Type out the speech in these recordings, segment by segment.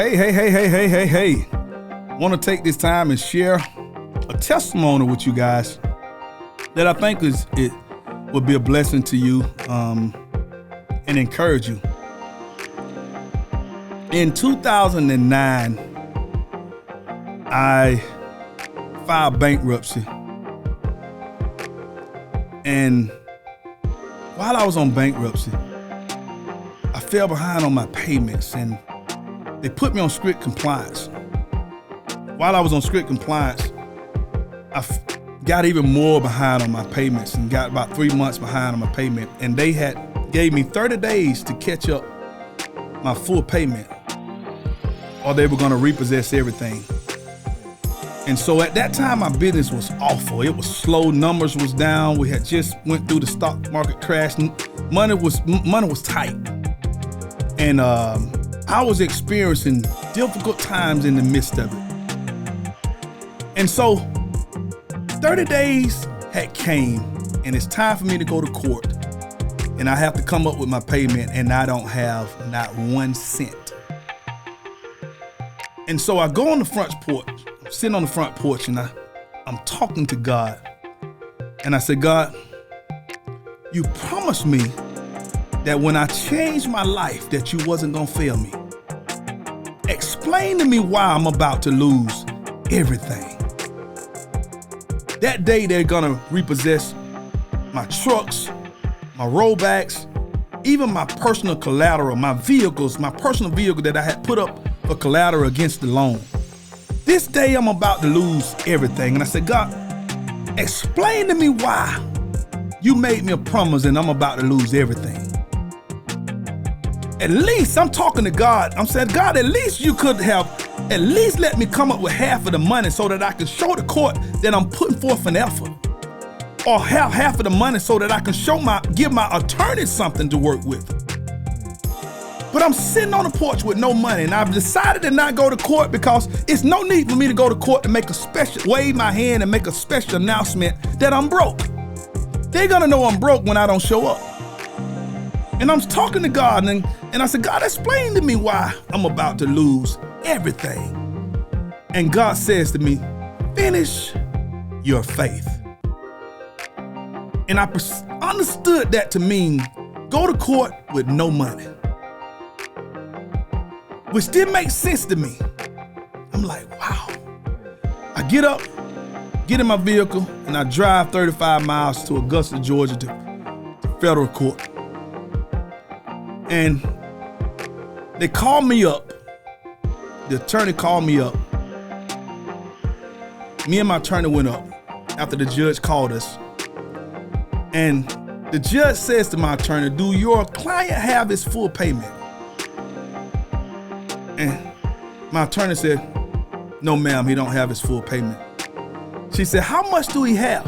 Hey. Want to take this time and share a testimony with you guys that I think it will be a blessing to you and encourage you. In 2009, I filed bankruptcy. And while I was on bankruptcy, I fell behind on my payments and they put me on strict compliance. While I was on strict compliance, I got even more behind on my payments and got about 3 months behind on my payment. And they gave me 30 days to catch up my full payment, or they were gonna repossess everything. And so at that time, my business was awful. It was slow, numbers was down. We had just went through the stock market crash. Money was tight. And I was experiencing difficult times in the midst of it. And so 30 days had came, and it's time for me to go to court. And I have to come up with my payment, and I don't have not 1 cent. And so I go on the front porch, I'm sitting on the front porch, and I'm talking to God. And I said, God, you promised me that when I changed my life, that you wasn't gonna fail me. Explain to me why I'm about to lose everything. That day, they're gonna repossess my trucks, my rollbacks, even my personal collateral, my personal vehicle that I had put up for collateral against the loan. This day, I'm about to lose everything. And I said, God, explain to me why you made me a promise and I'm about to lose everything. At least, I'm talking to God. I'm saying, God, at least you could have at least let me come up with half of the money so that I can show the court that I'm putting forth an effort. Or have half of the money so that I can give my attorney something to work with. But I'm sitting on the porch with no money, and I've decided to not go to court because it's no need for me to go to court to wave my hand and make a special announcement that I'm broke. They're gonna know I'm broke when I don't show up. And I'm talking to God, and I said, God, explain to me why I'm about to lose everything. And God says to me, finish your faith. And I understood that to mean go to court with no money, which didn't make sense to me. I'm like, wow. I get up, get in my vehicle, and I drive 35 miles to Augusta, Georgia to federal court. And they called me up. The attorney called me up. Me and my attorney went up after the judge called us. And the judge says to my attorney, do your client have his full payment? And my attorney said, no, ma'am, he don't have his full payment. She said, how much do he have?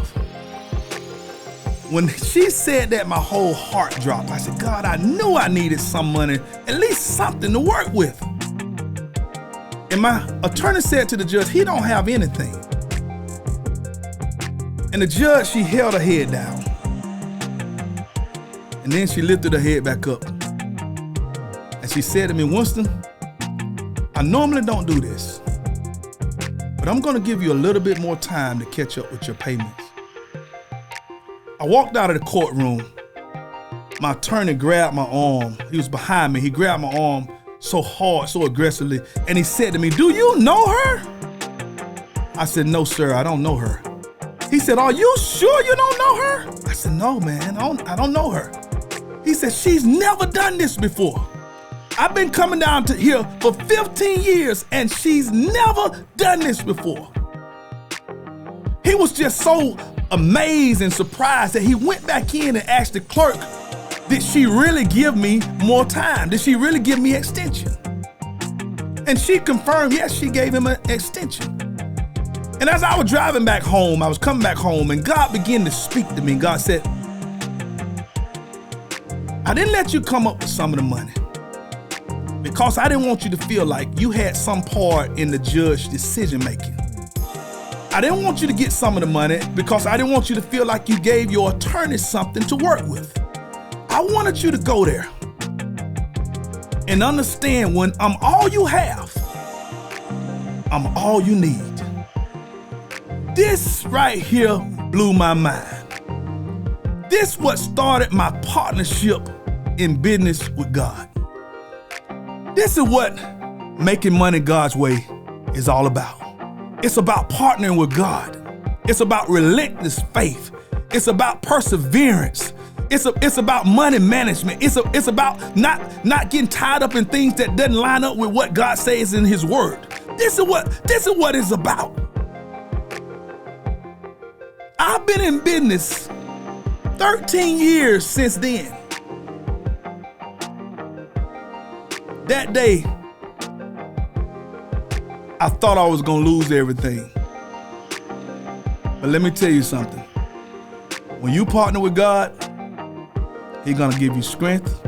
When she said that, my whole heart dropped. I said, God, I knew I needed some money, at least something to work with. And my attorney said to the judge, he don't have anything. And the judge, she held her head down. And then she lifted her head back up. And she said to me, Winston, I normally don't do this, but I'm gonna give you a little bit more time to catch up with your payments. I walked out of the courtroom. My attorney grabbed my arm. He was behind me. He grabbed my arm so hard, so aggressively, and he said to me, do you know her? I said, no, sir, I don't know her. He said, are you sure you don't know her? I said, no, man, I don't know her. He said, she's never done this before. I've been coming down to here for 15 years and she's never done this before. He was just so amazed and surprised that he went back in and asked the clerk, did she really give me more time? Did she really give me extension? And she confirmed, yes, she gave him an extension. And as I was driving back home, I was coming back home, and God began to speak to me. God said, I didn't let you come up with some of the money because I didn't want you to feel like you had some part in the judge's decision making. I didn't want you to get some of the money because I didn't want you to feel like you gave your attorney something to work with. I wanted you to go there and understand when I'm all you have, I'm all you need. This right here blew my mind. This what started my partnership in business with God. This is what making money God's way is all about. It's about partnering with God. It's about relentless faith. It's about perseverance. It's about money management. It's about not getting tied up in things that doesn't line up with what God says in His Word. This is what it's about. I've been in business 13 years since then. That day, I thought I was gonna lose everything. But let me tell you something. When you partner with God, He's gonna give you strength.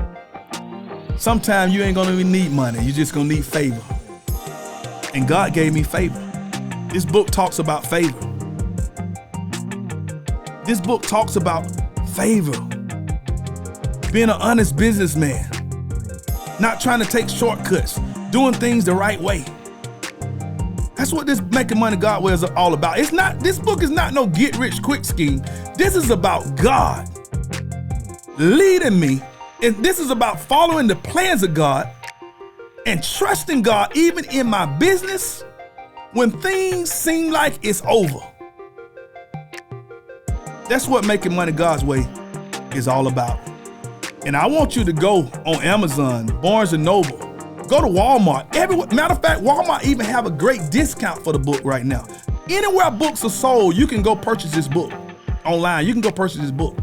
Sometimes you ain't gonna even need money. You're just gonna need favor. And God gave me favor. This book talks about favor. This book talks about favor. Being an honest businessman. Not trying to take shortcuts. Doing things the right way. That's what this making money God way is all about. This book is not no get rich quick scheme. This is about God leading me. And this is about following the plans of God and trusting God even in my business when things seem like it's over. That's what making money God's way is all about. And I want you to go on Amazon, Barnes & Noble, go to Walmart. Everywhere. Matter of fact, Walmart even have a great discount for the book right now. Anywhere books are sold, you can go purchase this book online. You can go purchase this book.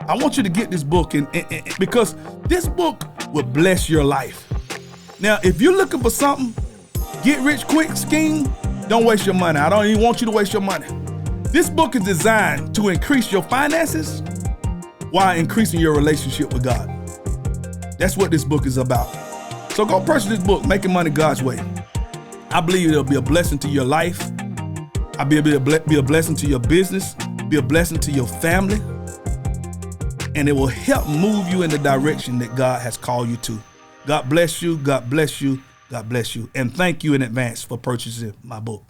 I want you to get this book and because this book will bless your life. Now, if you're looking for something, get rich quick scheme, don't waste your money. I don't even want you to waste your money. This book is designed to increase your finances while increasing your relationship with God. That's what this book is about. So go purchase this book, Making Money God's Way. I believe it'll be a blessing to your life. I'll be a blessing to your business, be a blessing to your family, and it will help move you in the direction that God has called you to. God bless you, God bless you, God bless you. And thank you in advance for purchasing my book.